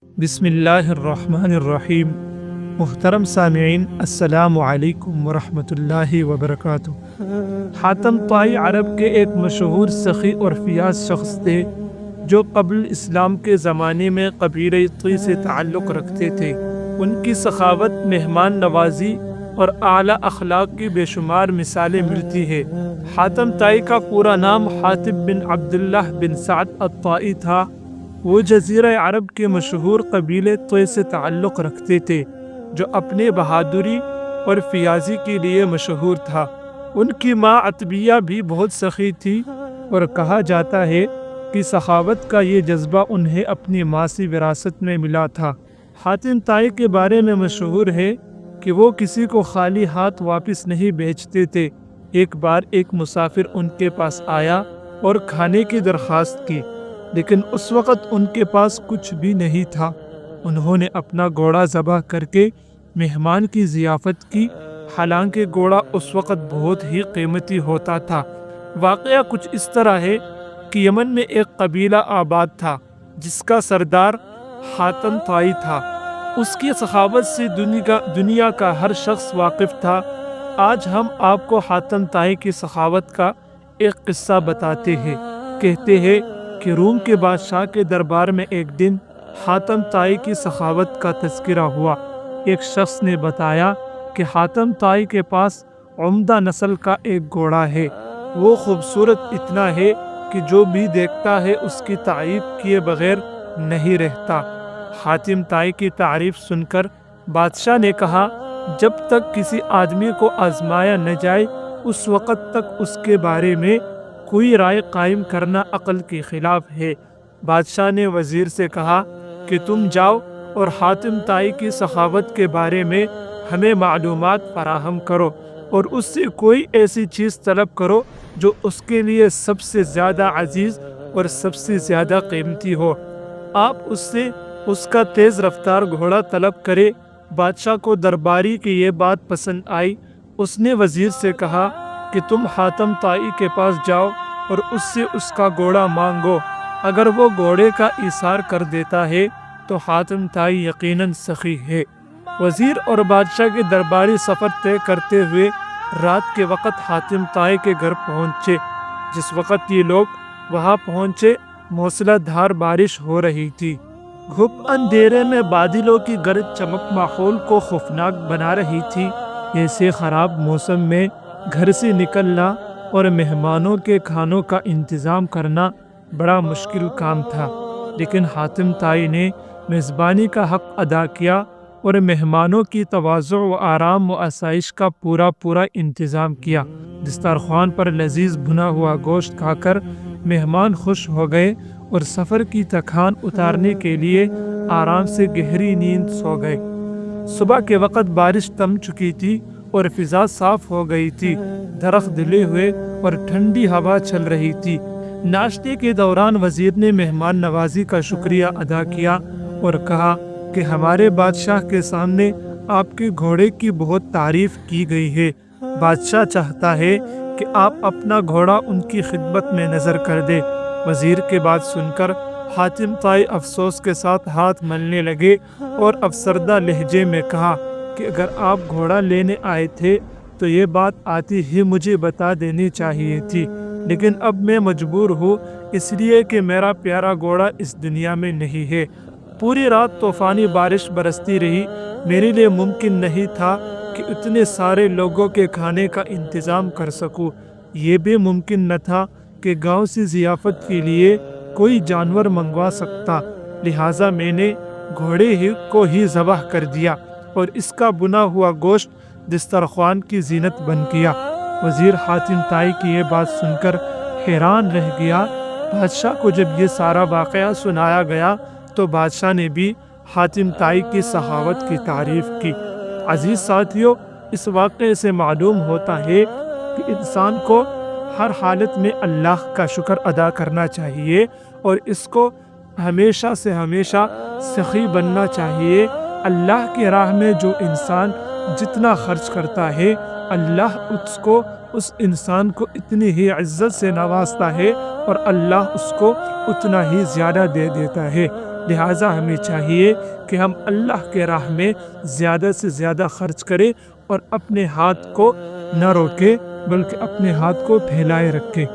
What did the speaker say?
بسم اللہ الرحمن الرحیم۔ محترم سامعین، السلام علیکم ورحمۃ اللہ وبرکاتہ۔ حاتم طائی عرب کے ایک مشہور سخی اور فیاض شخص تھے جو قبل اسلام کے زمانے میں قبیلہ طی سے تعلق رکھتے تھے۔ ان کی سخاوت، مہمان نوازی اور اعلیٰ اخلاق کی بے شمار مثالیں ملتی ہیں۔ حاتم طائی کا پورا نام حاتم بن عبداللہ بن سعد الطائی تھا۔ وہ جزیرہ عرب کے مشہور قبیلے طی سے تعلق رکھتے تھے جو اپنے بہادری اور فیاضی کے لیے مشہور تھا۔ ان کی ماں عتبیہ بھی بہت سخی تھی اور کہا جاتا ہے کہ سخاوت کا یہ جذبہ انہیں اپنی ماں سے وراثت میں ملا تھا۔ حاتم طائی کے بارے میں مشہور ہے کہ وہ کسی کو خالی ہاتھ واپس نہیں بھیجتے تھے۔ ایک بار ایک مسافر ان کے پاس آیا اور کھانے کی درخواست کی، لیکن اس وقت ان کے پاس کچھ بھی نہیں تھا۔ انہوں نے اپنا گھوڑا ذبح کر کے مہمان کی ضیافت کی، حالانکہ گھوڑا اس وقت بہت ہی قیمتی ہوتا تھا۔ واقعہ کچھ اس طرح ہے کہ یمن میں ایک قبیلہ آباد تھا جس کا سردار حاتم طائی تھا۔ اس کی سخاوت سے دنیا کا ہر شخص واقف تھا۔ آج ہم آپ کو حاتم طائی کی سخاوت کا ایک قصہ بتاتے ہیں۔ کہتے ہیں کہ روم کے بادشاہ کے دربار میں ایک دن حاتم طائی کی سخاوت کا تذکرہ ہوا۔ ایک شخص نے بتایا کہ حاتم طائی کے پاس عمدہ نسل کا ایک گھوڑا ہے۔ وہ خوبصورت اتنا ہے کہ جو بھی دیکھتا ہے اس کی تعریف کیے بغیر نہیں رہتا۔ حاتم طائی کی تعریف سن کر بادشاہ نے کہا، جب تک کسی آدمی کو آزمایا نہ جائے اس وقت تک اس کے بارے میں کوئی رائے قائم کرنا عقل کے خلاف ہے۔ بادشاہ نے وزیر سے کہا کہ تم جاؤ اور حاتم طائی کی سخاوت کے بارے میں ہمیں معلومات فراہم کرو اور اس سے کوئی ایسی چیز طلب کرو جو اس کے لیے سب سے زیادہ عزیز اور سب سے زیادہ قیمتی ہو۔ آپ اس سے اس کا تیز رفتار گھوڑا طلب کرے۔ بادشاہ کو درباری کی یہ بات پسند آئی۔ اس نے وزیر سے کہا کہ تم حاتم طائی کے پاس جاؤ اور اس سے اس کا گھوڑا مانگو۔ اگر وہ گھوڑے کا ایثار کر دیتا ہے تو حاتم طائی یقیناً سخی ہے۔ وزیر اور بادشاہ کے درباری سفر طے کرتے ہوئے رات کے وقت حاتم طائی کے گھر پہنچے۔ جس وقت یہ لوگ وہاں پہنچے موسلا دھار بارش ہو رہی تھی۔ گھپ اندھیرے میں بادلوں کی گرج چمک ماحول کو خوفناک بنا رہی تھی۔ ایسے خراب موسم میں گھر سے نکلنا اور مہمانوں کے کھانوں کا انتظام کرنا بڑا مشکل کام تھا، لیکن حاتم طائی نے میزبانی کا حق ادا کیا اور مہمانوں کی تواضع و آرام و آسائش کا پورا انتظام کیا۔ دسترخوان پر لذیذ بھنا ہوا گوشت کھا کر مہمان خوش ہو گئے اور سفر کی تھکان اتارنے کے لیے آرام سے گہری نیند سو گئے۔ صبح کے وقت بارش تھم چکی تھی اور فضا صاف ہو گئی تھی۔ درخت دھلے ہوئے اور ٹھنڈی ہوا چل رہی تھی۔ ناشتے کے دوران وزیر نے مہمان نوازی کا شکریہ ادا کیا اور کہا کہ ہمارے بادشاہ کے سامنے آپ کے گھوڑے کی بہت تعریف کی گئی ہے۔ بادشاہ چاہتا ہے کہ آپ اپنا گھوڑا ان کی خدمت میں نظر کر دے۔ وزیر کے بات سن کر حاتم طائی افسوس کے ساتھ ہاتھ ملنے لگے اور افسردہ لہجے میں کہا کہ اگر آپ گھوڑا لینے آئے تھے تو یہ بات آتی ہی مجھے بتا دینی چاہیے تھی، لیکن اب میں مجبور ہوں اس لیے کہ میرا پیارا گھوڑا اس دنیا میں نہیں ہے۔ پوری رات طوفانی بارش برستی رہی۔ میرے لیے ممکن نہیں تھا کہ اتنے سارے لوگوں کے کھانے کا انتظام کر سکوں۔ یہ بھی ممکن نہ تھا کہ گاؤں سے ضیافت کے لیے کوئی جانور منگوا سکتا، لہٰذا میں نے گھوڑے کو ہی ذبح کر دیا اور اس کا بنا ہوا گوشت دسترخوان کی زینت بن گیا۔ وزیر حاتم طائی کی یہ بات سن کر حیران رہ گیا۔ بادشاہ کو جب یہ سارا واقعہ سنایا گیا تو بادشاہ نے بھی حاتم طائی کی سخاوت کی تعریف کی۔ عزیز ساتھیو، اس واقعے سے معلوم ہوتا ہے کہ انسان کو ہر حالت میں اللہ کا شکر ادا کرنا چاہیے اور اس کو ہمیشہ سے ہمیشہ سخی بننا چاہیے۔ اللہ کی راہ میں جو انسان جتنا خرچ کرتا ہے، اللہ اس انسان کو اتنی ہی عزت سے نوازتا ہے اور اللہ اس کو اتنا ہی زیادہ دے دیتا ہے۔ لہٰذا ہمیں چاہیے کہ ہم اللہ کے راہ میں زیادہ سے زیادہ خرچ کریں اور اپنے ہاتھ کو نہ روکیں بلکہ اپنے ہاتھ کو پھیلائے رکھیں۔